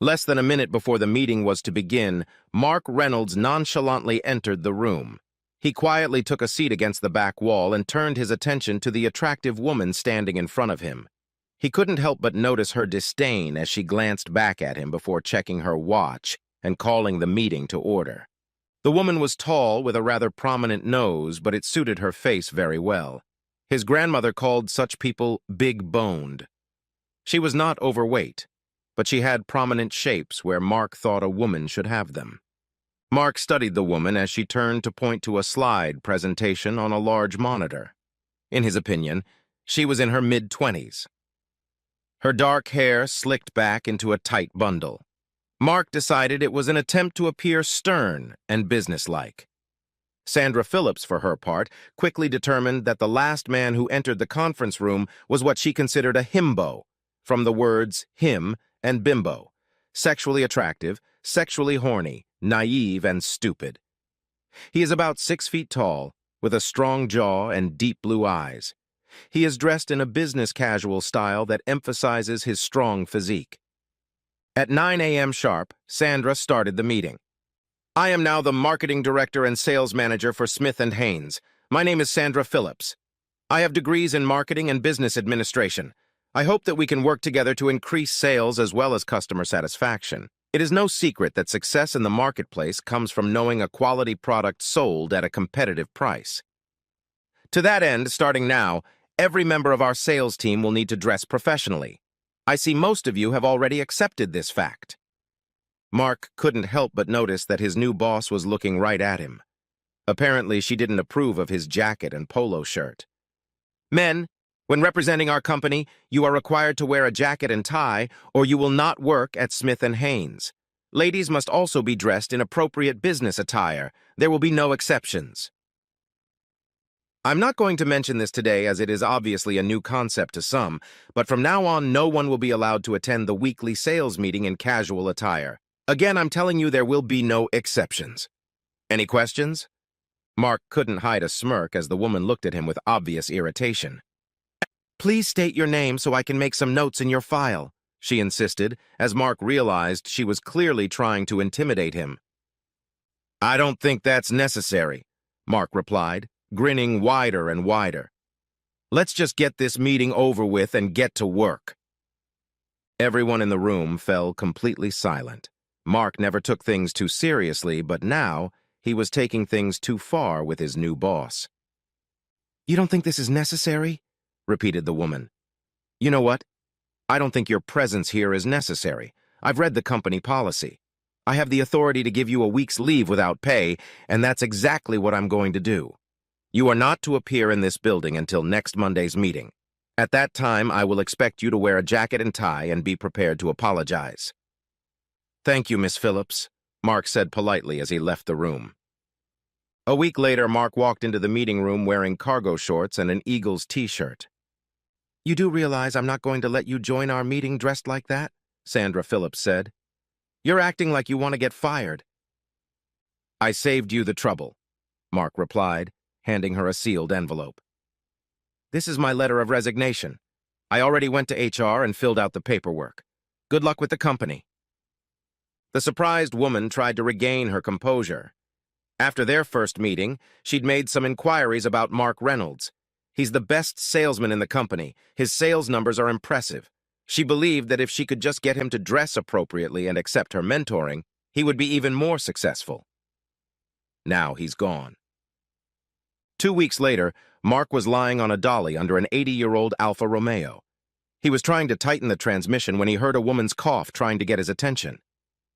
Less than a minute before the meeting was to begin, Mark Reynolds nonchalantly entered the room. He quietly took a seat against the back wall and turned his attention to the attractive woman standing in front of him. He couldn't help but notice her disdain as she glanced back at him before checking her watch and calling the meeting to order. The woman was tall with a rather prominent nose, but it suited her face very well. His grandmother called such people big-boned. She was not overweight, but she had prominent shapes where Mark thought a woman should have them. Mark studied the woman as she turned to point to a slide presentation on a large monitor. In his opinion, she was in her mid-20s. Her dark hair slicked back into a tight bundle. Mark decided it was an attempt to appear stern and businesslike. Sandra Phillips, for her part, quickly determined that the last man who entered the conference room was what she considered a himbo, from the words him and bimbo, sexually attractive, sexually horny, naive, and stupid. He is about 6 feet tall, with a strong jaw and deep blue eyes. He is dressed in a business casual style that emphasizes his strong physique. At 9 a.m. sharp, Sandra started the meeting. "I am now the marketing director and sales manager for Smith & Haynes. My name is Sandra Phillips. I have degrees in marketing and business administration. I hope that we can work together to increase sales as well as customer satisfaction. It is no secret that success in the marketplace comes from knowing a quality product sold at a competitive price. To that end, starting now, every member of our sales team will need to dress professionally. I see most of you have already accepted this fact." Mark couldn't help but notice that his new boss was looking right at him. Apparently, she didn't approve of his jacket and polo shirt. "Men, when representing our company, you are required to wear a jacket and tie, or you will not work at Smith & Haynes. Ladies must also be dressed in appropriate business attire. There will be no exceptions. I'm not going to mention this today as it is obviously a new concept to some, but from now on no one will be allowed to attend the weekly sales meeting in casual attire. Again, I'm telling you there will be no exceptions. Any questions?" Mark couldn't hide a smirk as the woman looked at him with obvious irritation. "Please state your name so I can make some notes in your file," she insisted, as Mark realized she was clearly trying to intimidate him. "I don't think that's necessary," Mark replied, grinning wider and wider. "Let's just get this meeting over with and get to work." Everyone in the room fell completely silent. Mark never took things too seriously, but now he was taking things too far with his new boss. "You don't think this is necessary?" repeated the woman. "You know what? I don't think your presence here is necessary. I've read the company policy. I have the authority to give you a week's leave without pay, and that's exactly what I'm going to do. You are not to appear in this building until next Monday's meeting. At that time, I will expect you to wear a jacket and tie and be prepared to apologize." "Thank you, Miss Phillips," Mark said politely as he left the room. A week later, Mark walked into the meeting room wearing cargo shorts and an Eagles t-shirt. "You do realize I'm not going to let you join our meeting dressed like that?" Sandra Phillips said. "You're acting like you want to get fired." "I saved you the trouble," Mark replied, handing her a sealed envelope. "This is my letter of resignation. I already went to HR and filled out the paperwork. Good luck with the company." The surprised woman tried to regain her composure. After their first meeting, she'd made some inquiries about Mark Reynolds. He's the best salesman in the company. His sales numbers are impressive. She believed that if she could just get him to dress appropriately and accept her mentoring, he would be even more successful. Now he's gone. 2 weeks later, Mark was lying on a dolly under an 80-year-old Alfa Romeo. He was trying to tighten the transmission when he heard a woman's cough trying to get his attention.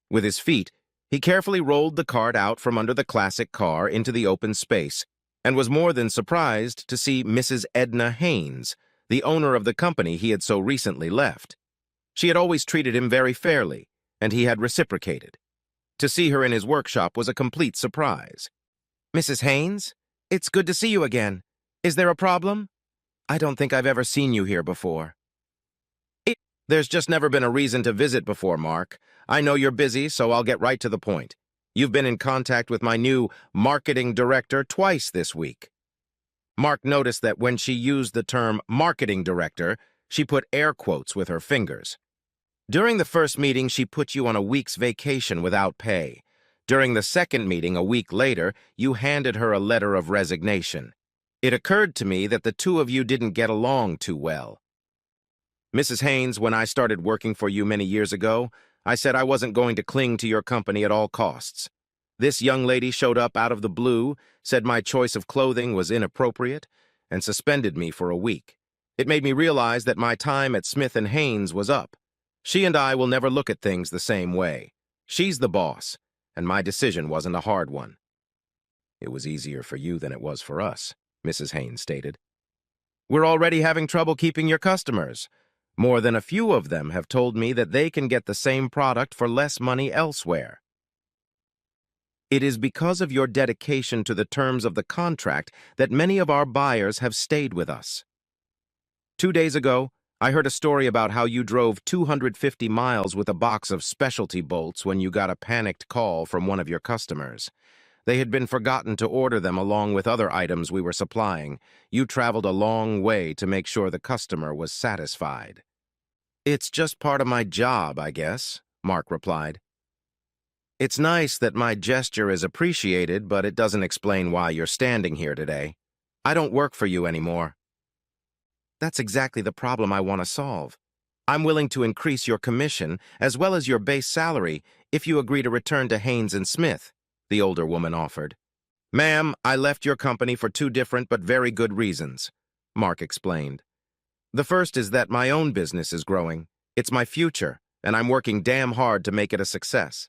With his feet, he carefully rolled the cart out from under the classic car into the open space and was more than surprised to see Mrs. Edna Haynes, the owner of the company he had so recently left. She had always treated him very fairly, and he had reciprocated. To see her in his workshop was a complete surprise. "Mrs. Haynes? It's good to see you again. Is there a problem? I don't think I've ever seen you here before." "There's just never been a reason to visit before, Mark. I know you're busy, so I'll get right to the point. You've been in contact with my new marketing director twice this week." Mark noticed that when she used the term marketing director, she put air quotes with her fingers. During the first meeting, she put you on a week's vacation without pay. During the second meeting, a week later, you handed her a letter of resignation. It occurred to me that the two of you didn't get along too well. Mrs. Haynes, when I started working for you many years ago, I said I wasn't going to cling to your company at all costs. This young lady showed up out of the blue, said my choice of clothing was inappropriate, and suspended me for a week. It made me realize that my time at Smith & Haynes was up. She and I will never look at things the same way. She's the boss, and my decision wasn't a hard one. It was easier for you than it was for us, Mrs. Haynes stated. We're already having trouble keeping your customers. More than a few of them have told me that they can get the same product for less money elsewhere. It is because of your dedication to the terms of the contract that many of our buyers have stayed with us. 2 days ago, I heard a story about how you drove 250 miles with a box of specialty bolts when you got a panicked call from one of your customers. They had been forgotten to order them along with other items we were supplying. You traveled a long way to make sure the customer was satisfied. It's just part of my job, I guess, Mark replied. It's nice that my gesture is appreciated, but it doesn't explain why you're standing here today. I don't work for you anymore. That's exactly the problem I want to solve. I'm willing to increase your commission as well as your base salary if you agree to return to Haynes & Smith, the older woman offered. Ma'am, I left your company for 2 different but very good reasons, Mark explained. The first is that my own business is growing. It's my future, and I'm working damn hard to make it a success.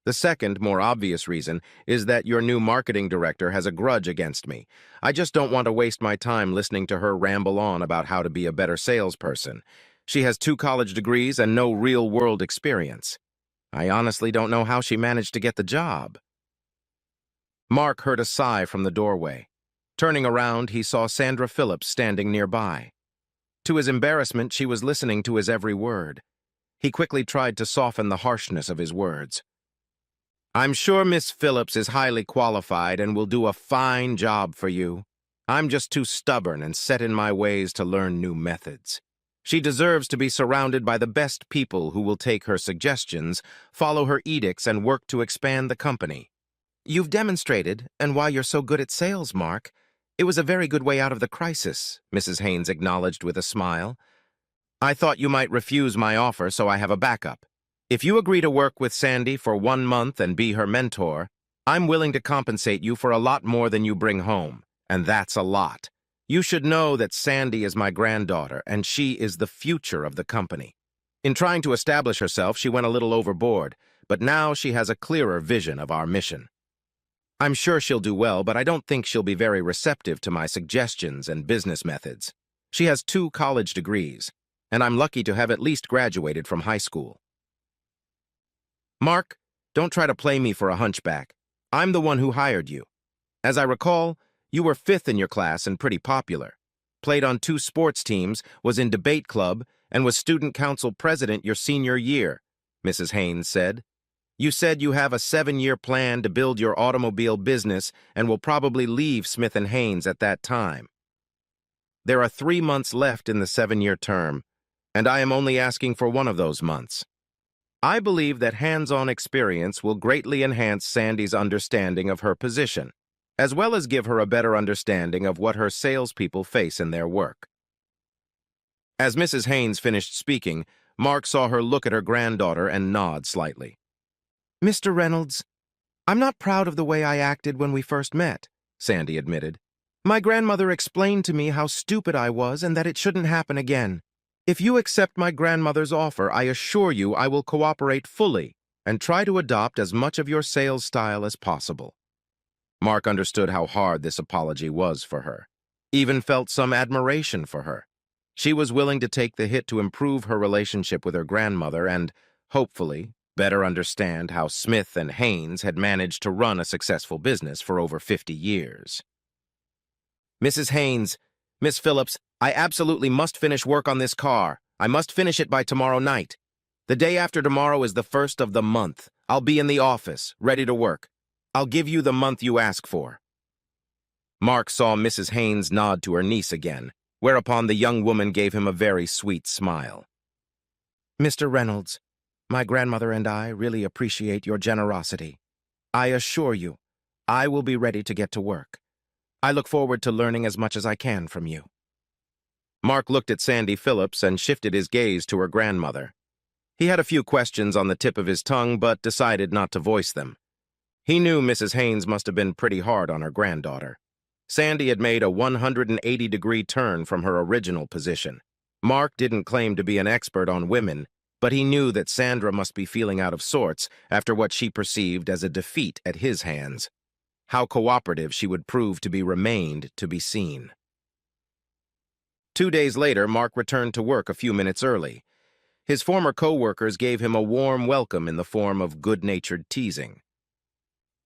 The second, more obvious reason is that your new marketing director has a grudge against me. I just don't want to waste my time listening to her ramble on about how to be a better salesperson. She has 2 college degrees and no real-world experience. I honestly don't know how she managed to get the job. Mark heard a sigh from the doorway. Turning around, he saw Sandra Phillips standing nearby. To his embarrassment, she was listening to his every word. He quickly tried to soften the harshness of his words. I'm sure Miss Phillips is highly qualified and will do a fine job for you. I'm just too stubborn and set in my ways to learn new methods. She deserves to be surrounded by the best people who will take her suggestions, follow her edicts, and work to expand the company. You've demonstrated, and why you're so good at sales, Mark. It was a very good way out of the crisis, Mrs. Haynes acknowledged with a smile. I thought you might refuse my offer, so I have a backup. If you agree to work with Sandy for 1 month and be her mentor, I'm willing to compensate you for a lot more than you bring home, and that's a lot. You should know that Sandy is my granddaughter, and she is the future of the company. In trying to establish herself, she went a little overboard, but now she has a clearer vision of our mission. I'm sure she'll do well, but I don't think she'll be very receptive to my suggestions and business methods. She has 2 college degrees, and I'm lucky to have at least graduated from high school. Mark, don't try to play me for a hunchback. I'm the one who hired you. As I recall, you were 5th in your class and pretty popular. Played on 2 sports teams, was in debate club, and was student council president your senior year, Mrs. Haynes said. You said you have a 7-year plan to build your automobile business and will probably leave Smith & Haynes at that time. There are 3 months left in the 7-year term, and I am only asking for 1 of those months. I believe that hands-on experience will greatly enhance Sandy's understanding of her position, as well as give her a better understanding of what her salespeople face in their work. As Mrs. Haynes finished speaking, Mark saw her look at her granddaughter and nod slightly. Mr. Reynolds, I'm not proud of the way I acted when we first met, Sandy admitted. My grandmother explained to me how stupid I was and that it shouldn't happen again. If you accept my grandmother's offer, I assure you I will cooperate fully and try to adopt as much of your sales style as possible. Mark understood how hard this apology was for her, even felt some admiration for her. She was willing to take the hit to improve her relationship with her grandmother and, hopefully, better understand how Smith & Haynes had managed to run a successful business for over 50 years. Mrs. Haynes, Miss Phillips, I absolutely must finish work on this car. I must finish it by tomorrow night. The day after tomorrow is the 1st of the month. I'll be in the office, ready to work. I'll give you the month you ask for. Mark saw Mrs. Haynes nod to her niece again, whereupon the young woman gave him a very sweet smile. Mr. Reynolds, my grandmother and I really appreciate your generosity. I assure you, I will be ready to get to work. I look forward to learning as much as I can from you." Mark looked at Sandy Phillips and shifted his gaze to her grandmother. He had a few questions on the tip of his tongue, but decided not to voice them. He knew Mrs. Haynes must have been pretty hard on her granddaughter. Sandy had made a 180-degree turn from her original position. Mark didn't claim to be an expert on women, but he knew that Sandra must be feeling out of sorts after what she perceived as a defeat at his hands. How cooperative she would prove to be remained to be seen. 2 days later, Mark returned to work a few minutes early. His former co-workers gave him a warm welcome in the form of good-natured teasing.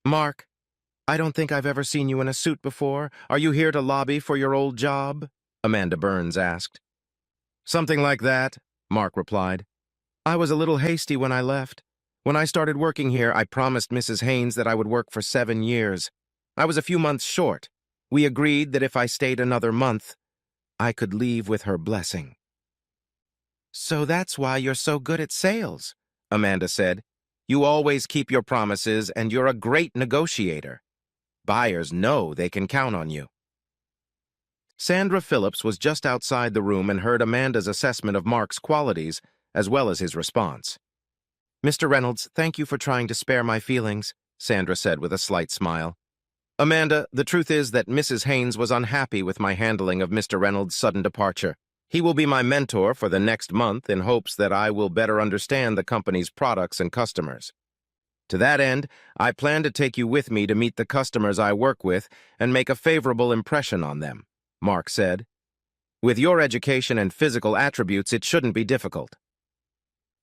"Mark, I don't think I've ever seen you in a suit before. Are you here to lobby for your old job?" Amanda Burns asked. "Something like that," Mark replied. "I was a little hasty when I left. When I started working here, I promised Mrs. Haynes that I would work for 7 years. I was a few months short. We agreed that if I stayed another month, I could leave with her blessing." "So that's why you're so good at sales," Amanda said. "You always keep your promises, and you're a great negotiator. Buyers know they can count on you." Sandra Phillips was just outside the room and heard Amanda's assessment of Mark's qualities, as well as his response. "Mr. Reynolds, thank you for trying to spare my feelings," Sandra said with a slight smile. "Amanda, the truth is that Mrs. Haynes was unhappy with my handling of Mr. Reynolds' sudden departure. He will be my mentor for the next month in hopes that I will better understand the company's products and customers. To that end, I plan to take you with me to meet the customers I work with and make a favorable impression on them," Mark said. "With your education and physical attributes, it shouldn't be difficult."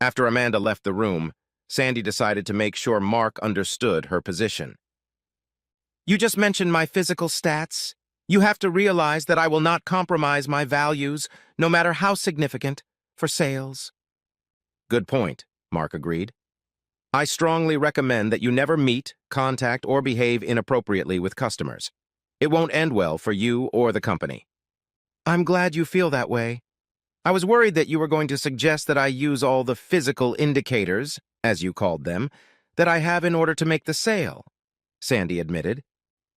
After Amanda left the room, Sandy decided to make sure Mark understood her position. "You just mentioned my physical stats. You have to realize that I will not compromise my values, no matter how significant, for sales." "Good point," Mark agreed. "I strongly recommend that you never meet, contact, or behave inappropriately with customers. It won't end well for you or the company." "I'm glad you feel that way. I was worried that you were going to suggest that I use all the physical indicators, as you called them, that I have in order to make the sale," Sandy admitted.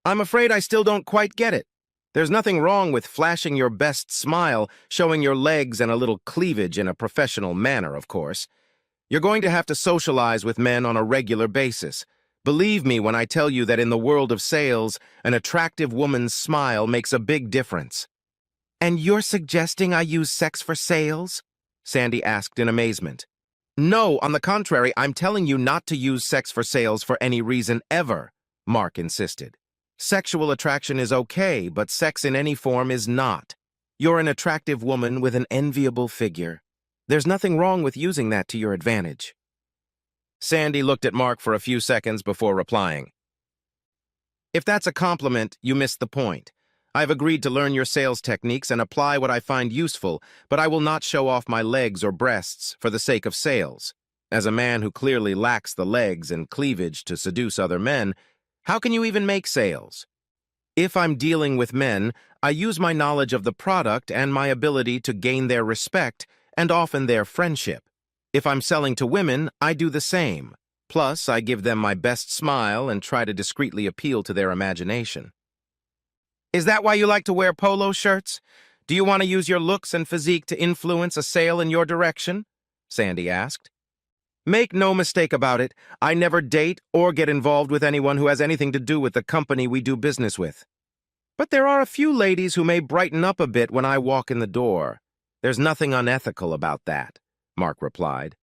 "I'm afraid I still don't quite get it. There's nothing wrong with flashing your best smile, showing your legs and a little cleavage in a professional manner, of course. You're going to have to socialize with men on a regular basis. Believe me when I tell you that in the world of sales, an attractive woman's smile makes a big difference." "And you're suggesting I use sex for sales?" Sandy asked in amazement. "No, on the contrary, I'm telling you not to use sex for sales for any reason ever," Mark insisted. "Sexual attraction is okay, but sex in any form is not. You're an attractive woman with an enviable figure. There's nothing wrong with using that to your advantage." Sandy looked at Mark for a few seconds before replying. "If that's a compliment, you missed the point. I've agreed to learn your sales techniques and apply what I find useful, but I will not show off my legs or breasts for the sake of sales. As a man who clearly lacks the legs and cleavage to seduce other men, how can you even make sales? If I'm dealing with men, I use my knowledge of the product and my ability to gain their respect and often their friendship. If I'm selling to women, I do the same. Plus, I give them my best smile and try to discreetly appeal to their imagination." "Is that why you like to wear polo shirts? Do you want to use your looks and physique to influence a sale in your direction?" Sandy asked. "Make no mistake about it, I never date or get involved with anyone who has anything to do with the company we do business with. But there are a few ladies who may brighten up a bit when I walk in the door. There's nothing unethical about that," Mark replied.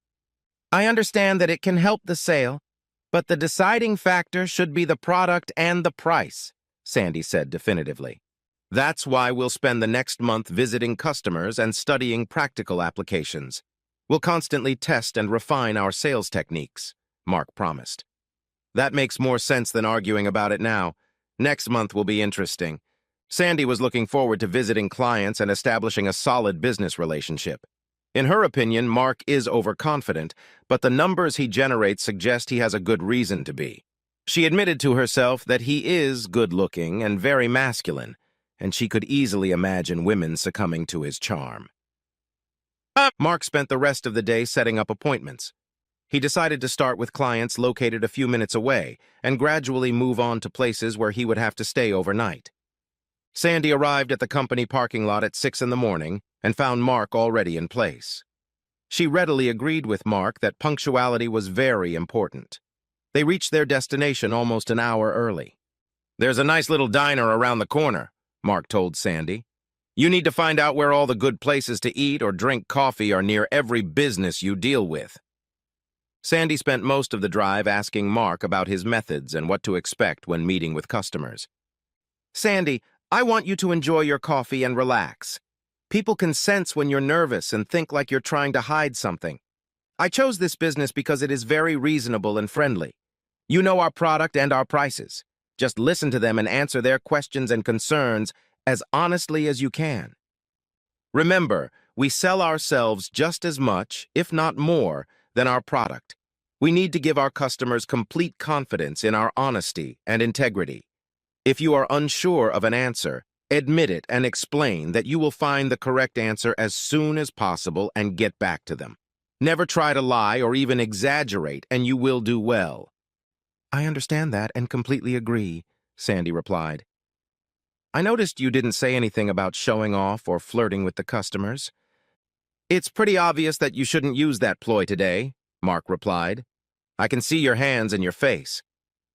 "I understand that it can help the sale, but the deciding factor should be the product and the price," Sandy said definitively. "That's why we'll spend the next month visiting customers and studying practical applications. We'll constantly test and refine our sales techniques," Mark promised. "That makes more sense than arguing about it now. Next month will be interesting." Sandy was looking forward to visiting clients and establishing a solid business relationship. In her opinion, Mark is overconfident, but the numbers he generates suggest he has a good reason to be. She admitted to herself that he is good-looking and very masculine, and she could easily imagine women succumbing to his charm. Mark spent the rest of the day setting up appointments. He decided to start with clients located a few minutes away and gradually move on to places where he would have to stay overnight. Sandy arrived at the company parking lot at 6 in the morning and found Mark already in place. She readily agreed with Mark that punctuality was very important. They reached their destination almost an hour early. "There's a nice little diner around the corner," Mark told Sandy. "You need to find out where all the good places to eat or drink coffee are near every business you deal with." Sandy spent most of the drive asking Mark about his methods and what to expect when meeting with customers. "Sandy, I want you to enjoy your coffee and relax. People can sense when you're nervous and think like you're trying to hide something. I chose this business because it is very reasonable and friendly. You know our product and our prices. Just listen to them and answer their questions and concerns as honestly as you can. Remember, we sell ourselves just as much, if not more, than our product. We need to give our customers complete confidence in our honesty and integrity. If you are unsure of an answer, admit it and explain that you will find the correct answer as soon as possible and get back to them. Never try to lie or even exaggerate, and you will do well." "I understand that and completely agree," Sandy replied. "I noticed you didn't say anything about showing off or flirting with the customers." "It's pretty obvious that you shouldn't use that ploy today," Mark replied. "I can see your hands and your face.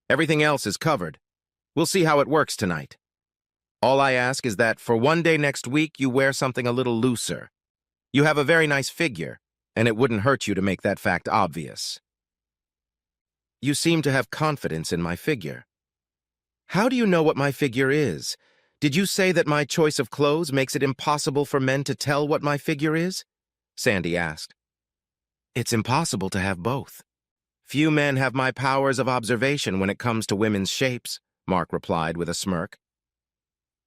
Everything else is covered. We'll see how it works tonight. All I ask is that for one day next week you wear something a little looser. You have a very nice figure, and it wouldn't hurt you to make that fact obvious." "You seem to have confidence in my figure." "How do you know what my figure is? Did you say that my choice of clothes makes it impossible for men to tell what my figure is?" Sandy asked. "It's impossible to have both. Few men have my powers of observation when it comes to women's shapes," Mark replied with a smirk.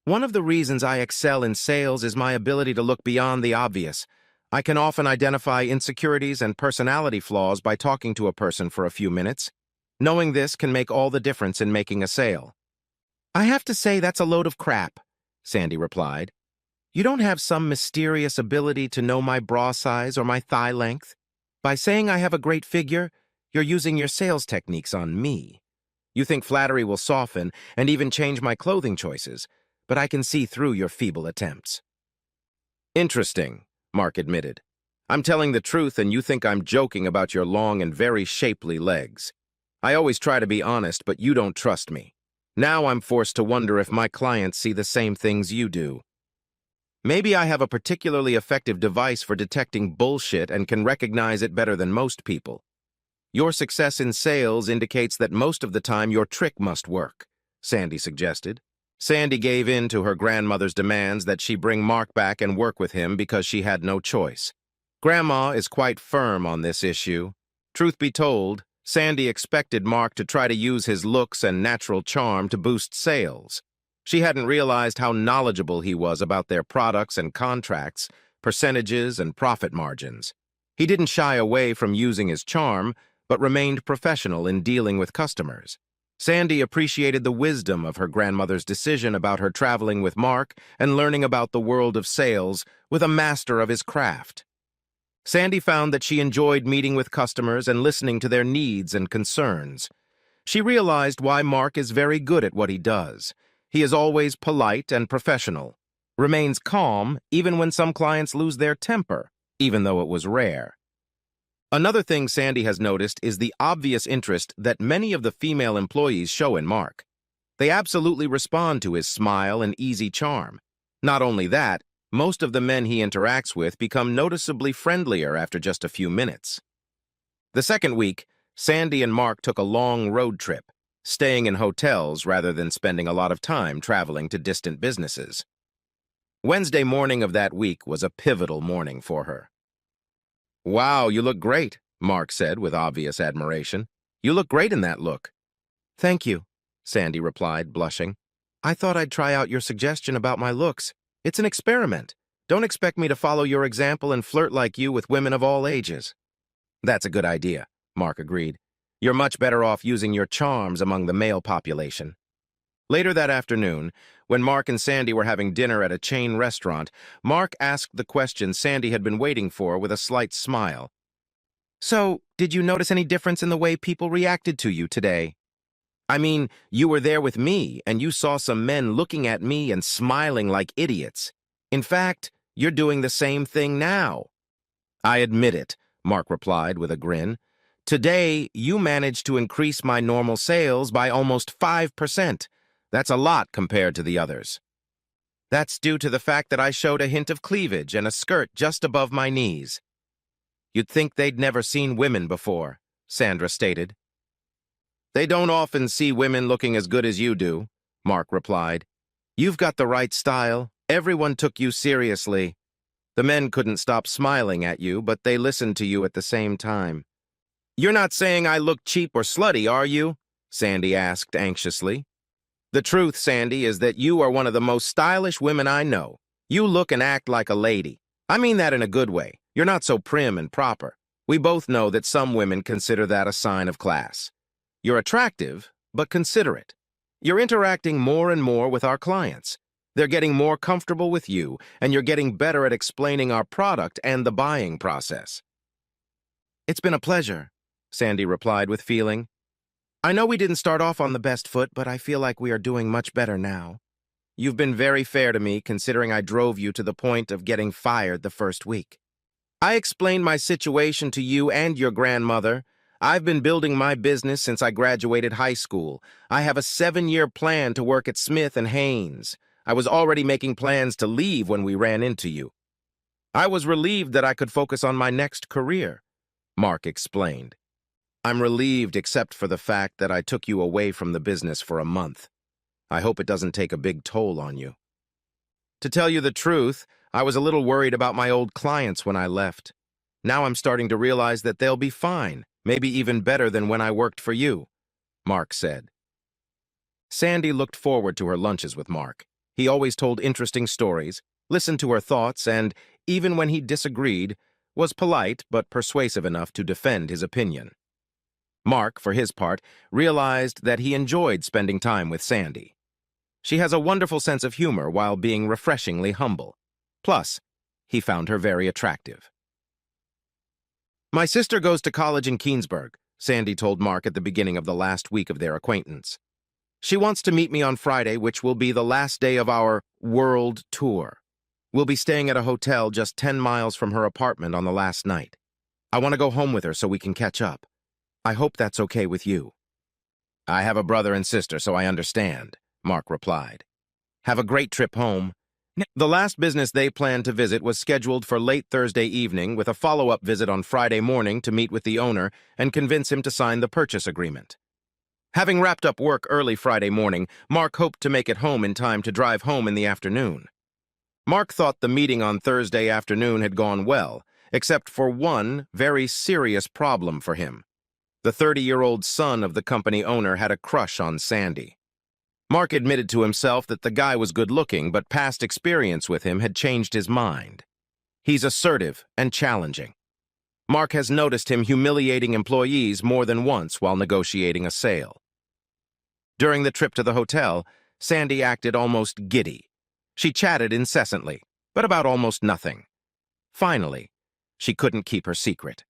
"One of the reasons I excel in sales is my ability to look beyond the obvious. I can often identify insecurities and personality flaws by talking to a person for a few minutes. Knowing this can make all the difference in making a sale." "I have to say that's a load of crap," Sandy replied. "You don't have some mysterious ability to know my bra size or my thigh length. By saying I have a great figure, you're using your sales techniques on me. You think flattery will soften and even change my clothing choices, but I can see through your feeble attempts." "Interesting," Mark admitted. "I'm telling the truth and you think I'm joking about your long and very shapely legs. I always try to be honest, but you don't trust me. Now I'm forced to wonder if my clients see the same things you do. Maybe I have a particularly effective device for detecting bullshit and can recognize it better than most people. Your success in sales indicates that most of the time your trick must work," Sandy suggested. Sandy gave in to her grandmother's demands that she bring Mark back and work with him because she had no choice. Grandma is quite firm on this issue. Truth be told, Sandy expected Mark to try to use his looks and natural charm to boost sales. She hadn't realized how knowledgeable he was about their products and contracts, percentages and profit margins. He didn't shy away from using his charm, but remained professional in dealing with customers. Sandy appreciated the wisdom of her grandmother's decision about her traveling with Mark and learning about the world of sales with a master of his craft. Sandy found that she enjoyed meeting with customers and listening to their needs and concerns. She realized why Mark is very good at what he does. He is always polite and professional, remains calm even when some clients lose their temper, even though it was rare. Another thing Sandy has noticed is the obvious interest that many of the female employees show in Mark. They absolutely respond to his smile and easy charm. Not only that, most of the men he interacts with become noticeably friendlier after just a few minutes. The second week, Sandy and Mark took a long road trip, staying in hotels rather than spending a lot of time traveling to distant businesses. Wednesday morning of that week was a pivotal morning for her. "Wow, you look great," Mark said with obvious admiration. "You look great in that look." "Thank you," Sandy replied, blushing. "I thought I'd try out your suggestion about my looks. It's an experiment. Don't expect me to follow your example and flirt like you with women of all ages." "That's a good idea," Mark agreed. "You're much better off using your charms among the male population. Later that afternoon, when Mark and Sandy were having dinner at a chain restaurant, Mark asked the question Sandy had been waiting for with a slight smile. "So, did you notice any difference in the way people reacted to you today? I mean, you were there with me, and you saw some men looking at me and smiling like idiots. In fact, you're doing the same thing now." "I admit it," Mark replied with a grin. "Today, you managed to increase my normal sales by almost 5%. That's a lot compared to the others." "That's due to the fact that I showed a hint of cleavage and a skirt just above my knees." "You'd think they'd never seen women before," Sandra stated. "They don't often see women looking as good as you do," Mark replied. "You've got the right style. Everyone took you seriously. The men couldn't stop smiling at you, but they listened to you at the same time." "You're not saying I look cheap or slutty, are you?" Sandy asked anxiously. "The truth, Sandy, is that you are one of the most stylish women I know. You look and act like a lady. I mean that in a good way. You're not so prim and proper. We both know that some women consider that a sign of class. You're attractive, but considerate. You're interacting more and more with our clients. They're getting more comfortable with you, and you're getting better at explaining our product and the buying process." "It's been a pleasure," Sandy replied with feeling. "I know we didn't start off on the best foot, but I feel like we are doing much better now. You've been very fair to me, considering I drove you to the point of getting fired the first week. I explained my situation to you and your grandmother. I've been building my business since I graduated high school. I have a 7-year plan to work at Smith and Haynes. I was already making plans to leave when we ran into you. I was relieved that I could focus on my next career," Mark explained. "I'm relieved except for the fact that I took you away from the business for a month. I hope it doesn't take a big toll on you. To tell you the truth, I was a little worried about my old clients when I left. Now I'm starting to realize that they'll be fine, maybe even better than when I worked for you," Mark said. Sandy looked forward to her lunches with Mark. He always told interesting stories, listened to her thoughts, and, even when he disagreed, was polite but persuasive enough to defend his opinion. Mark, for his part, realized that he enjoyed spending time with Sandy. She has a wonderful sense of humor while being refreshingly humble. Plus, he found her very attractive. "My sister goes to college in Keensburg," Sandy told Mark at the beginning of the last week of their acquaintance. "She wants to meet me on Friday, which will be the last day of our world tour. We'll be staying at a hotel just 10 miles from her apartment on the last night. I want to go home with her so we can catch up. I hope that's okay with you." "I have a brother and sister, so I understand," Mark replied. "Have a great trip home." The last business they planned to visit was scheduled for late Thursday evening, with a follow-up visit on Friday morning to meet with the owner and convince him to sign the purchase agreement. Having wrapped up work early Friday morning, Mark hoped to make it home in time to drive home in the afternoon. Mark thought the meeting on Thursday afternoon had gone well, except for one very serious problem for him. The 30-year-old son of the company owner had a crush on Sandy. Mark admitted to himself that the guy was good-looking, but past experience with him had changed his mind. He's assertive and challenging. Mark has noticed him humiliating employees more than once while negotiating a sale. During the trip to the hotel, Sandy acted almost giddy. She chatted incessantly, but about almost nothing. Finally, she couldn't keep her secret.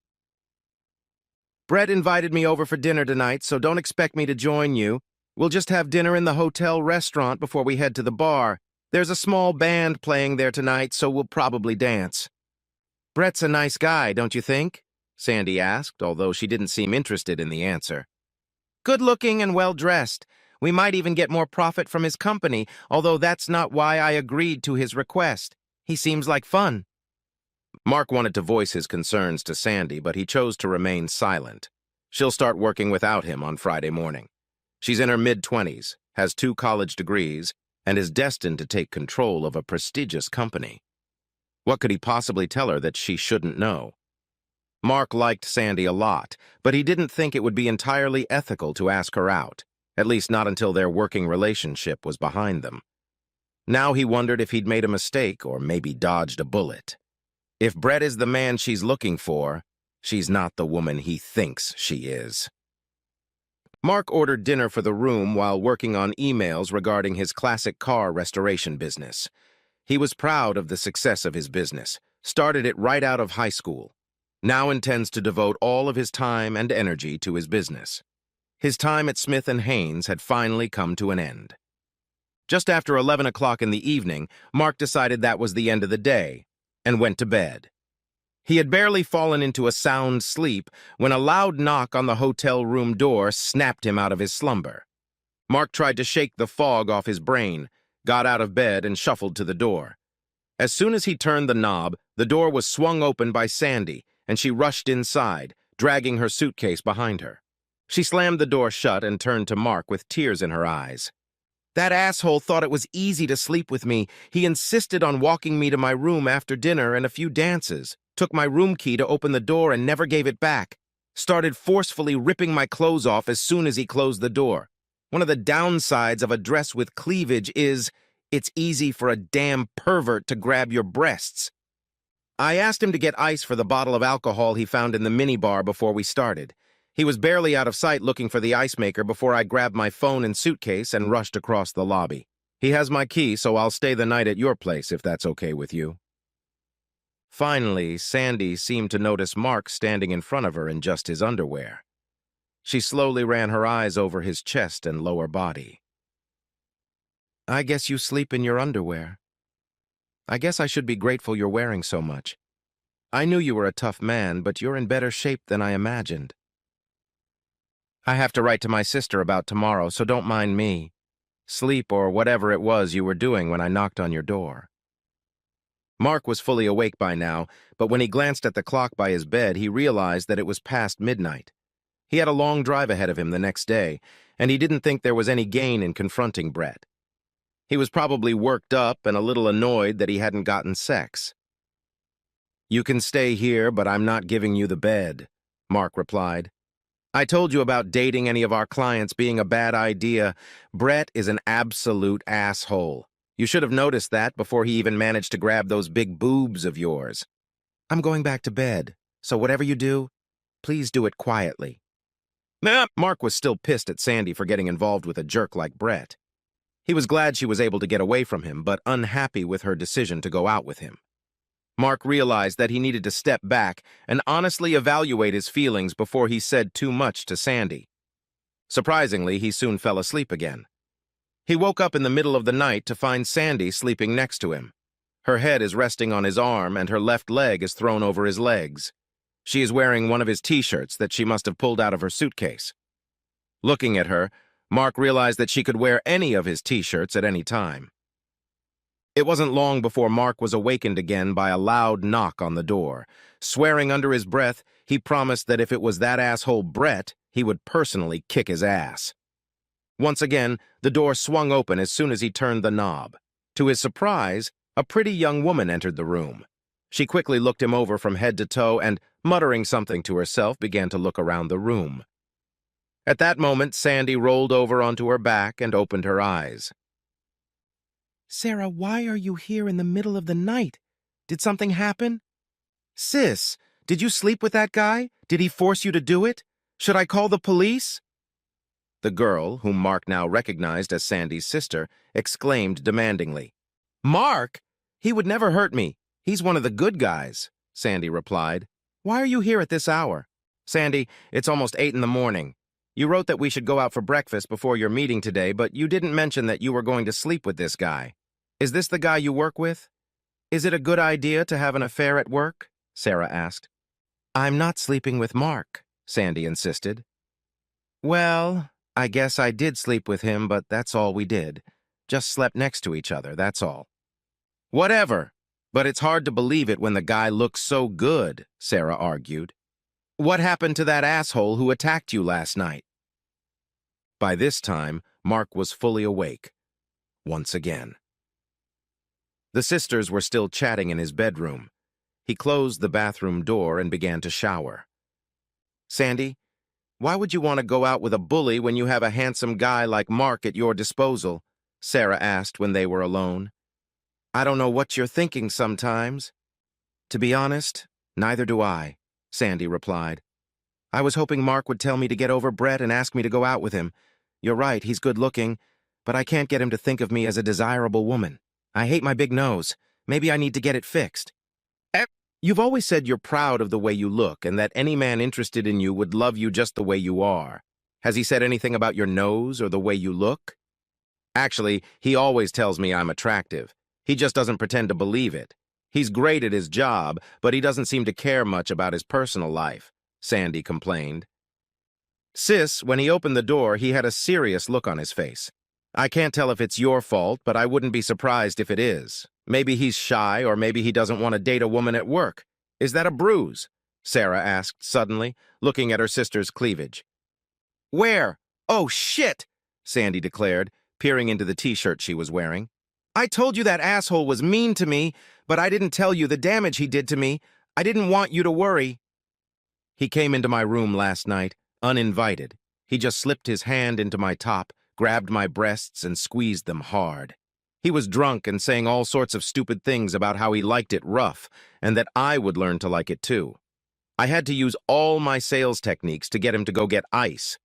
"Brett invited me over for dinner tonight, so don't expect me to join you. We'll just have dinner in the hotel restaurant before we head to the bar. There's a small band playing there tonight, so we'll probably dance." "Brett's a nice guy, don't you think?" Sandy asked, although she didn't seem interested in the answer. "Good-looking and well-dressed. We might even get more profit from his company, although that's not why I agreed to his request. He seems like fun." Mark wanted to voice his concerns to Sandy, but he chose to remain silent. She'll start working without him on Friday morning. She's in her mid-20s, has 2 college degrees, and is destined to take control of a prestigious company. What could he possibly tell her that she shouldn't know? Mark liked Sandy a lot, but he didn't think it would be entirely ethical to ask her out, at least not until their working relationship was behind them. Now he wondered if he'd made a mistake or maybe dodged a bullet. If Brett is the man she's looking for, she's not the woman he thinks she is. Mark ordered dinner for the room while working on emails regarding his classic car restoration business. He was proud of the success of his business, started it right out of high school. Now intends to devote all of his time and energy to his business. His time at Smith & Haynes had finally come to an end. Just after 11 o'clock in the evening, Mark decided that was the end of the day and went to bed. He had barely fallen into a sound sleep when a loud knock on the hotel room door snapped him out of his slumber. Mark tried to shake the fog off his brain, got out of bed, and shuffled to the door. As soon as he turned the knob, the door was swung open by Sandy, and she rushed inside, dragging her suitcase behind her. She slammed the door shut and turned to Mark with tears in her eyes. "That asshole thought it was easy to sleep with me. He insisted on walking me to my room after dinner and a few dances. Took my room key to open the door and never gave it back. Started forcefully ripping my clothes off as soon as he closed the door. One of the downsides of a dress with cleavage is it's easy for a damn pervert to grab your breasts. I asked him to get ice for the bottle of alcohol he found in the minibar before we started. He was barely out of sight looking for the ice maker before I grabbed my phone and suitcase and rushed across the lobby. He has my key, so I'll stay the night at your place if that's okay with you." Finally, Sandy seemed to notice Mark standing in front of her in just his underwear. She slowly ran her eyes over his chest and lower body. "I guess you sleep in your underwear. I guess I should be grateful you're wearing so much. I knew you were a tough man, but you're in better shape than I imagined. I have to write to my sister about tomorrow, so don't mind me. Sleep or whatever it was you were doing when I knocked on your door." Mark was fully awake by now, but when he glanced at the clock by his bed, he realized that it was past midnight. He had a long drive ahead of him the next day, and he didn't think there was any gain in confronting Brett. He was probably worked up and a little annoyed that he hadn't gotten sex. "You can stay here, but I'm not giving you the bed," Mark replied. "I told you about dating any of our clients being a bad idea. Brett is an absolute asshole. You should have noticed that before he even managed to grab those big boobs of yours. I'm going back to bed, so whatever you do, please do it quietly." Mark was still pissed at Sandy for getting involved with a jerk like Brett. He was glad she was able to get away from him, but unhappy with her decision to go out with him. Mark realized that he needed to step back and honestly evaluate his feelings before he said too much to Sandy. Surprisingly, he soon fell asleep again. He woke up in the middle of the night to find Sandy sleeping next to him. Her head is resting on his arm and her left leg is thrown over his legs. She is wearing one of his t-shirts that she must have pulled out of her suitcase. Looking at her, Mark realized that she could wear any of his t-shirts at any time. It wasn't long before Mark was awakened again by a loud knock on the door. Swearing under his breath, he promised that if it was that asshole Brett, he would personally kick his ass. Once again, the door swung open as soon as he turned the knob. To his surprise, a pretty young woman entered the room. She quickly looked him over from head to toe and, muttering something to herself, began to look around the room. At that moment, Sandy rolled over onto her back and opened her eyes. "Sarah, why are you here in the middle of the night? Did something happen?" "Sis, did you sleep with that guy? Did he force you to do it? Should I call the police?" The girl, whom Mark now recognized as Sandy's sister, exclaimed demandingly. "Mark? He would never hurt me. He's one of the good guys," Sandy replied. "Why are you here at this hour?" "Sandy, it's almost 8 in the morning. You wrote that we should go out for breakfast before your meeting today, but you didn't mention that you were going to sleep with this guy. Is this the guy you work with? Is it a good idea to have an affair at work?" Sarah asked. "I'm not sleeping with Mark," Sandy insisted. "Well, I guess I did sleep with him, but that's all we did. Just slept next to each other, that's all." "Whatever, but it's hard to believe it when the guy looks so good," Sarah argued. "What happened to that asshole who attacked you last night?" By this time, Mark was fully awake. Once again. The sisters were still chatting in his bedroom. He closed the bathroom door and began to shower. "Sandy, why would you want to go out with a bully when you have a handsome guy like Mark at your disposal?" Sarah asked when they were alone. "I don't know what you're thinking sometimes." "To be honest, neither do I," Sandy replied. I was hoping Mark would tell me to get over Brett and ask me to go out with him. You're right, he's good-looking, but I can't get him to think of me as a desirable woman. I hate my big nose. Maybe I need to get it fixed. You've always said you're proud of the way you look and that any man interested in you would love you just the way you are. Has he said anything about your nose or the way you look? Actually, he always tells me I'm attractive. He just doesn't pretend to believe it. He's great at his job, but he doesn't seem to care much about his personal life, Sandy complained. Sis, when he opened the door, he had a serious look on his face. I can't tell if it's your fault, but I wouldn't be surprised if it is. Maybe he's shy, or maybe he doesn't want to date a woman at work. Is that a bruise? Sarah asked suddenly, looking at her sister's cleavage. Where? Oh, shit, Sandy declared, peering into the t-shirt she was wearing. I told you that asshole was mean to me, but I didn't tell you the damage he did to me. I didn't want you to worry. He came into my room last night, uninvited. He just slipped his hand into my top, grabbed my breasts, and squeezed them hard. He was drunk and saying all sorts of stupid things about how he liked it rough, and that I would learn to like it too. I had to use all my sales techniques to get him to go get ice.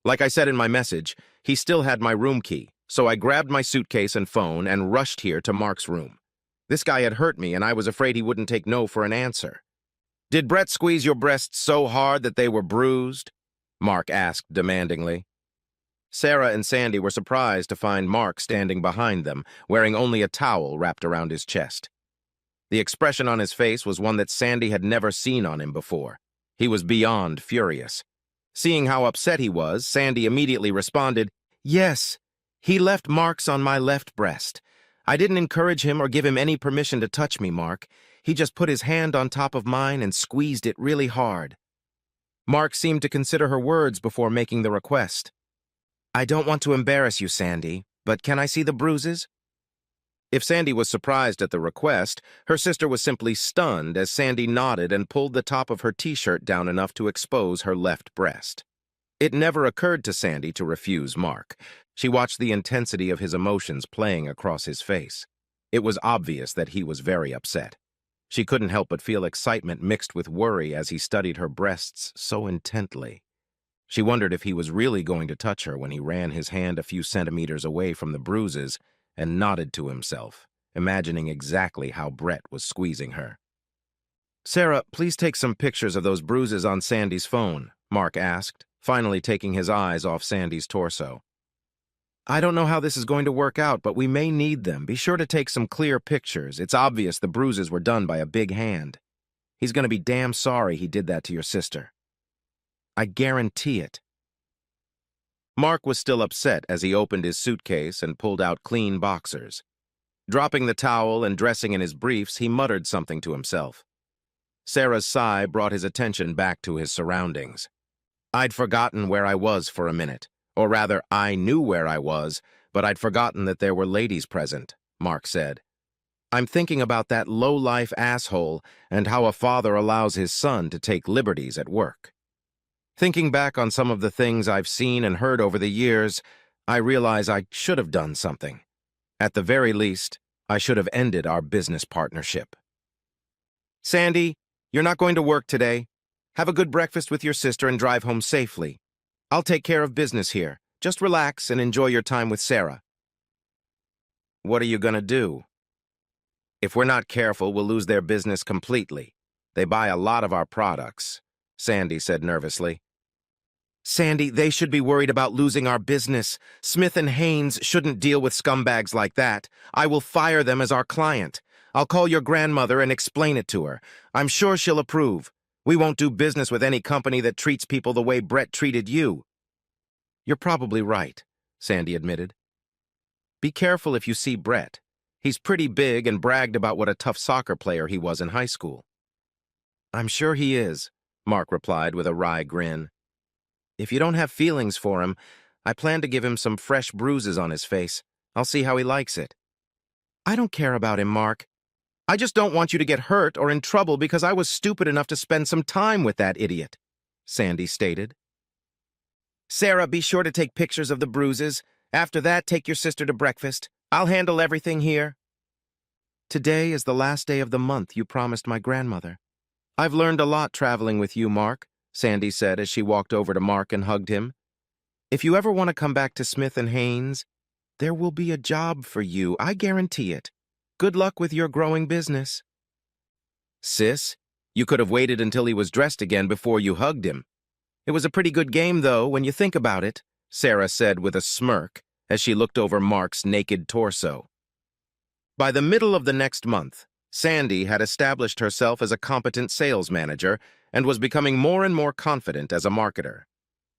Like I said in my message, he still had my room key, so I grabbed my suitcase and phone and rushed here to Mark's room. This guy had hurt me, and I was afraid he wouldn't take no for an answer. Did Brett squeeze your breasts so hard that they were bruised? Mark asked demandingly. Sarah and Sandy were surprised to find Mark standing behind them, wearing only a towel wrapped around his chest. The expression on his face was one that Sandy had never seen on him before. He was beyond furious. Seeing how upset he was, Sandy immediately responded, Yes, he left marks on my left breast. I didn't encourage him or give him any permission to touch me, Mark. He just put his hand on top of mine and squeezed it really hard. Mark seemed to consider her words before making the request. I don't want to embarrass you, Sandy, but can I see the bruises? If Sandy was surprised at the request, her sister was simply stunned as Sandy nodded and pulled the top of her t-shirt down enough to expose her left breast. It never occurred to Sandy to refuse Mark. She watched the intensity of his emotions playing across his face. It was obvious that he was very upset. She couldn't help but feel excitement mixed with worry as he studied her breasts so intently. She wondered if he was really going to touch her when he ran his hand a few centimeters away from the bruises and nodded to himself, imagining exactly how Brett was squeezing her. Sarah, please take some pictures of those bruises on Sandy's phone, Mark asked, finally taking his eyes off Sandy's torso. I don't know how this is going to work out, but we may need them. Be sure to take some clear pictures. It's obvious the bruises were done by a big hand. He's going to be damn sorry he did that to your sister. I guarantee it. Mark was still upset as he opened his suitcase and pulled out clean boxers. Dropping the towel and dressing in his briefs, he muttered something to himself. Sarah's sigh brought his attention back to his surroundings. I'd forgotten where I was for a minute. Or rather, I knew where I was, but I'd forgotten that there were ladies present, Mark said. I'm thinking about that low-life asshole and how a father allows his son to take liberties at work. Thinking back on some of the things I've seen and heard over the years, I realize I should have done something. At the very least, I should have ended our business partnership. Sandy, you're not going to work today. Have a good breakfast with your sister and drive home safely. I'll take care of business here. Just relax and enjoy your time with Sarah. What are you going to do? If we're not careful, we'll lose their business completely. They buy a lot of our products, Sandy said nervously. Sandy, they should be worried about losing our business. Smith and Haynes shouldn't deal with scumbags like that. I will fire them as our client. I'll call your grandmother and explain it to her. I'm sure she'll approve. We won't do business with any company that treats people the way Brett treated you. You're probably right, Sandy admitted. Be careful if you see Brett. He's pretty big and bragged about what a tough soccer player he was in high school. I'm sure he is, Mark replied with a wry grin. If you don't have feelings for him, I plan to give him some fresh bruises on his face. I'll see how he likes it. I don't care about him, Mark. I just don't want you to get hurt or in trouble because I was stupid enough to spend some time with that idiot, Sandy stated. Sarah, be sure to take pictures of the bruises. After that, take your sister to breakfast. I'll handle everything here. Today is the last day of the month you promised my grandmother. I've learned a lot traveling with you, Mark, Sandy said as she walked over to Mark and hugged him. "If you ever want to come back to Smith and Haynes, there will be a job for you, I guarantee it. Good luck with your growing business." "Sis, you could have waited until he was dressed again before you hugged him. It was a pretty good game, though, when you think about it," Sarah said with a smirk as she looked over Mark's naked torso. By the middle of the next month, Sandy had established herself as a competent sales manager and was becoming more and more confident as a marketer.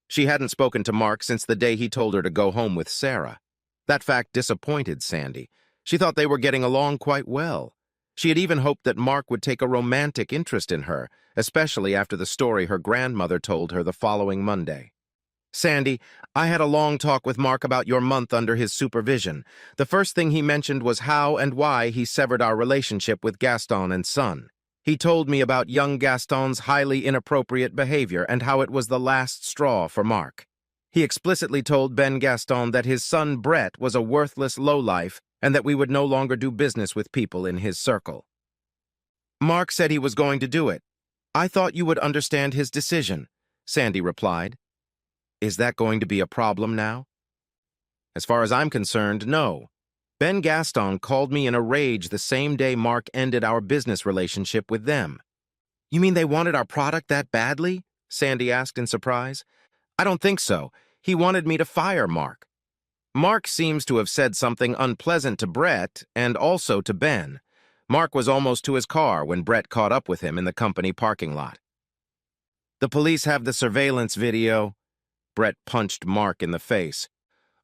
She hadn't spoken to Mark since the day he told her to go home with Sarah. That fact disappointed Sandy. She thought they were getting along quite well. She had even hoped that Mark would take a romantic interest in her, especially after the story her grandmother told her the following Monday. "Sandy, I had a long talk with Mark about your month under his supervision. The first thing he mentioned was how and why he severed our relationship with Gaston and Son. He told me about young Gaston's highly inappropriate behavior and how it was the last straw for Mark. He explicitly told Ben Gaston that his son Brett was a worthless lowlife and that we would no longer do business with people in his circle. Mark said he was going to do it. I thought you would understand his decision," Sandy replied. "Is that going to be a problem now?" "As far as I'm concerned, no. Ben Gaston called me in a rage the same day Mark ended our business relationship with them." "You mean they wanted our product that badly?" Sandy asked in surprise. "I don't think so. He wanted me to fire Mark. Mark seems to have said something unpleasant to Brett and also to Ben. Mark was almost to his car when Brett caught up with him in the company parking lot." "The police have the surveillance video." Brett punched Mark in the face.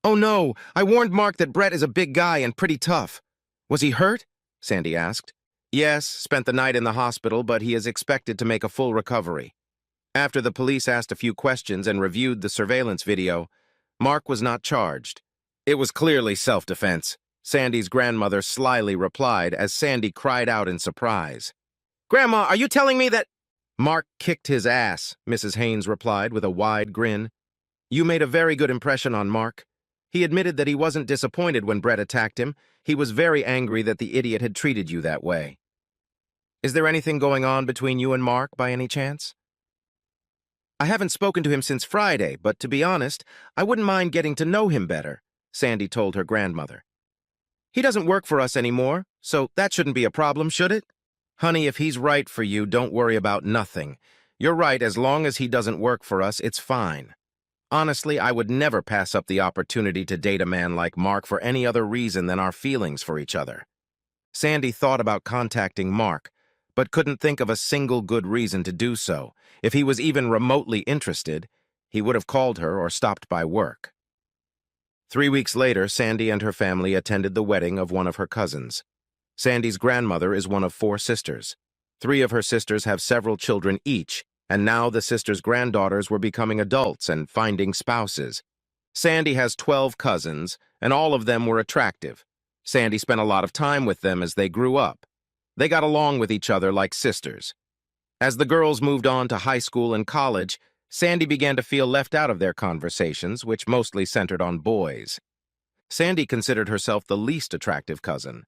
"Oh no, I warned Mark that Brett is a big guy and pretty tough." "Was he hurt?" Sandy asked. "Yes, spent the night in the hospital, but he is expected to make a full recovery." After the police asked a few questions and reviewed the surveillance video, Mark was not charged. "It was clearly self-defense," Sandy's grandmother slyly replied as Sandy cried out in surprise. "Grandma, are you telling me that—" "Mark kicked his ass," Mrs. Haynes replied with a wide grin. "You made a very good impression on Mark. He admitted that he wasn't disappointed when Brett attacked him. He was very angry that the idiot had treated you that way. Is there anything going on between you and Mark by any chance?" "I haven't spoken to him since Friday, but to be honest, I wouldn't mind getting to know him better," Sandy told her grandmother. "He doesn't work for us anymore, so that shouldn't be a problem, should it?" "Honey, if he's right for you, don't worry about nothing. You're right, as long as he doesn't work for us, it's fine. Honestly, I would never pass up the opportunity to date a man like Mark for any other reason than our feelings for each other." Sandy thought about contacting Mark, but couldn't think of a single good reason to do so. If he was even remotely interested, he would have called her or stopped by work. 3 weeks later, Sandy and her family attended the wedding of one of her cousins. Sandy's grandmother is one of 4 sisters. 3 of her sisters have several children each, and now the sisters' granddaughters were becoming adults and finding spouses. Sandy has 12 cousins, and all of them were attractive. Sandy spent a lot of time with them as they grew up. They got along with each other like sisters. As the girls moved on to high school and college, Sandy began to feel left out of their conversations, which mostly centered on boys. Sandy considered herself the least attractive cousin.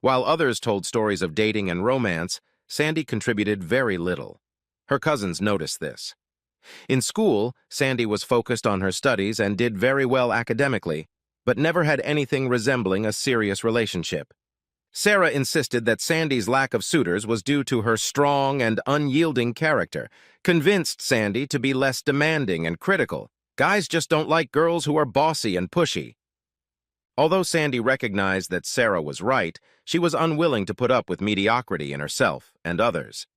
While others told stories of dating and romance, Sandy contributed very little. Her cousins noticed this. In school, Sandy was focused on her studies and did very well academically, but never had anything resembling a serious relationship. Sarah insisted that Sandy's lack of suitors was due to her strong and unyielding character, convinced Sandy to be less demanding and critical. Guys just don't like girls who are bossy and pushy. Although Sandy recognized that Sarah was right, she was unwilling to put up with mediocrity in herself and others.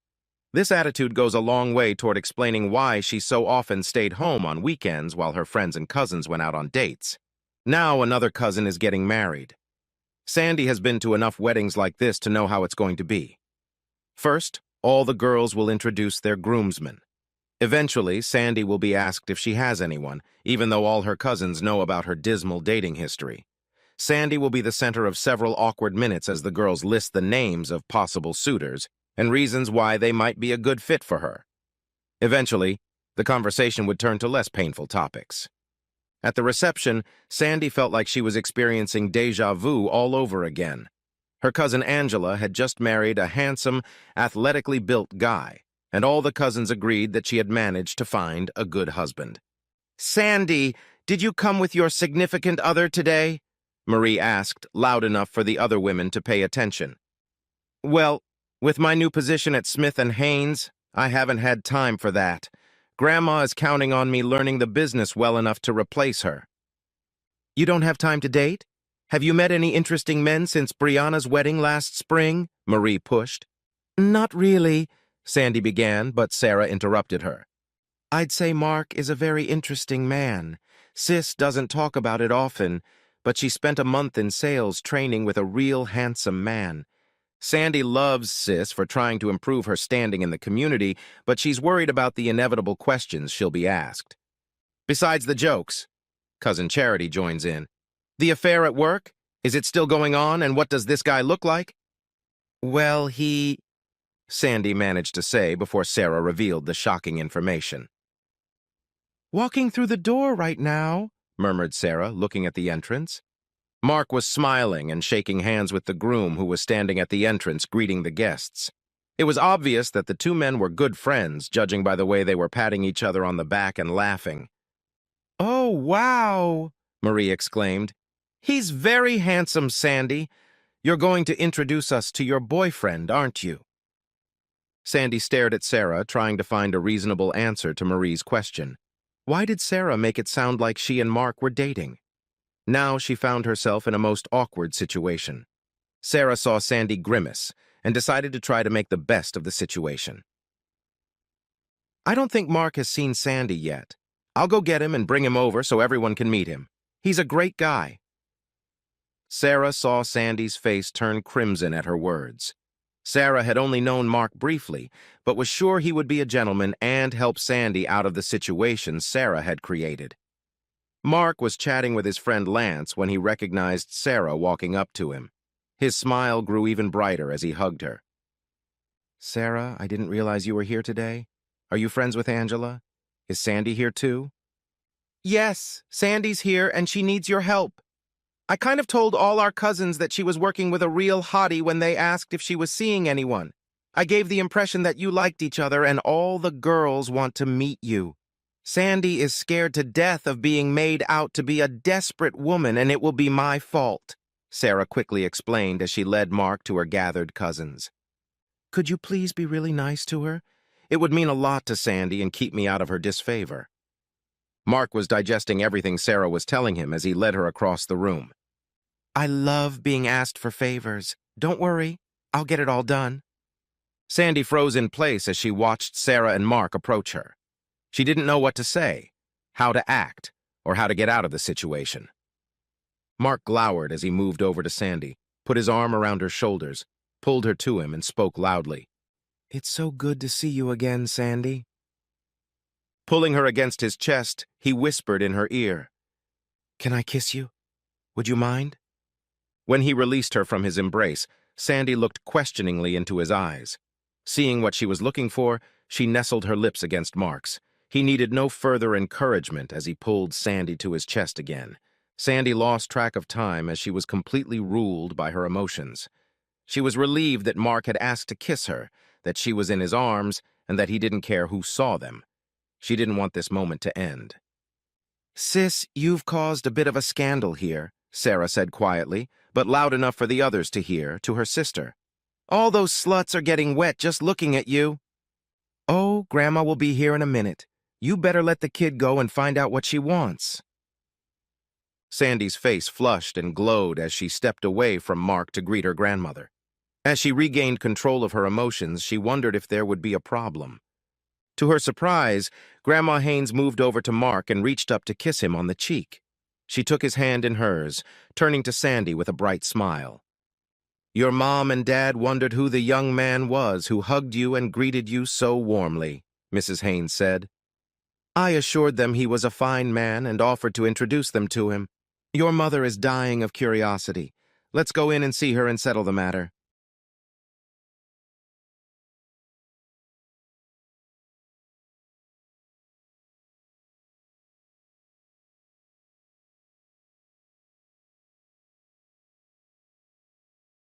This attitude goes a long way toward explaining why she so often stayed home on weekends while her friends and cousins went out on dates. Now another cousin is getting married. Sandy has been to enough weddings like this to know how it's going to be. First, all the girls will introduce their groomsmen. Eventually, Sandy will be asked if she has anyone, even though all her cousins know about her dismal dating history. Sandy will be the center of several awkward minutes as the girls list the names of possible suitors and reasons why they might be a good fit for her. Eventually, the conversation would turn to less painful topics. At the reception, Sandy felt like she was experiencing déjà vu all over again. Her cousin Angela had just married a handsome, athletically built guy. and all the cousins agreed that she had managed to find a good husband. "Sandy, did you come with your significant other today?" Marie asked, loud enough for the other women to pay attention. "Well, with my new position at Smith & Haynes, I haven't had time for that. Grandma is counting on me learning the business well enough to replace her." "You don't have time to date? Have you met any interesting men since Brianna's wedding last spring?" Marie pushed. "Not really," Sandy began, but Sarah interrupted her. "I'd say Mark is a very interesting man. Sis doesn't talk about it often, but she spent a month in sales training with a real handsome man. Sandy loves Sis for trying to improve her standing in the community, but she's worried about the inevitable questions she'll be asked." "Besides the jokes," Cousin Charity joins in, "the affair at work? Is it still going on, and what does this guy look like?" "Well, Sandy managed to say before Sarah revealed the shocking information. "Walking through the door right now," murmured Sarah, looking at the entrance. Mark was smiling and shaking hands with the groom who was standing at the entrance greeting the guests. It was obvious that the two men were good friends, judging by the way they were patting each other on the back and laughing. "Oh, wow," Marie exclaimed. "He's very handsome, Sandy. You're going to introduce us to your boyfriend, aren't you?" Sandy stared at Sarah, trying to find a reasonable answer to Marie's question. Why did Sarah make it sound like she and Mark were dating? Now she found herself in a most awkward situation. Sarah saw Sandy grimace and decided to try to make the best of the situation. "I don't think Mark has seen Sandy yet. I'll go get him and bring him over so everyone can meet him. He's a great guy." Sarah saw Sandy's face turn crimson at her words. Sarah had only known Mark briefly, but was sure he would be a gentleman and help Sandy out of the situation Sarah had created. Mark was chatting with his friend Lance when he recognized Sarah walking up to him. His smile grew even brighter as he hugged her. "Sarah, I didn't realize you were here today. Are you friends with Angela? Is Sandy here too?" "Yes, Sandy's here and she needs your help. I kind of told all our cousins that she was working with a real hottie when they asked if she was seeing anyone. I gave the impression that you liked each other and all the girls want to meet you. Sandy is scared to death of being made out to be a desperate woman, and it will be my fault," Sarah quickly explained as she led Mark to her gathered cousins. "Could you please be really nice to her? It would mean a lot to Sandy and keep me out of her disfavor." Mark was digesting everything Sarah was telling him as he led her across the room. "I love being asked for favors. Don't worry, I'll get it all done." Sandy froze in place as she watched Sarah and Mark approach her. She didn't know what to say, how to act, or how to get out of the situation. Mark glowered as he moved over to Sandy, put his arm around her shoulders, pulled her to him, and spoke loudly. "It's so good to see you again, Sandy." Pulling her against his chest, he whispered in her ear, "Can I kiss you? Would you mind?" When he released her from his embrace, Sandy looked questioningly into his eyes. Seeing what she was looking for, she nestled her lips against Mark's. He needed no further encouragement as he pulled Sandy to his chest again. Sandy lost track of time as she was completely ruled by her emotions. She was relieved that Mark had asked to kiss her, that she was in his arms, and that he didn't care who saw them. She didn't want this moment to end. "Sis, you've caused a bit of a scandal here," Sarah said quietly, but loud enough for the others to hear, to her sister. "All those sluts are getting wet just looking at you." "Oh, Grandma will be here in a minute. You better let the kid go and find out what she wants." Sandy's face flushed and glowed as she stepped away from Mark to greet her grandmother. As she regained control of her emotions, she wondered if there would be a problem. To her surprise, Grandma Haynes moved over to Mark and reached up to kiss him on the cheek. She took his hand in hers, turning to Sandy with a bright smile. "Your mom and dad wondered who the young man was who hugged you and greeted you so warmly," Mrs. Haynes said. "I assured them he was a fine man and offered to introduce them to him. Your mother is dying of curiosity. Let's go in and see her and settle the matter."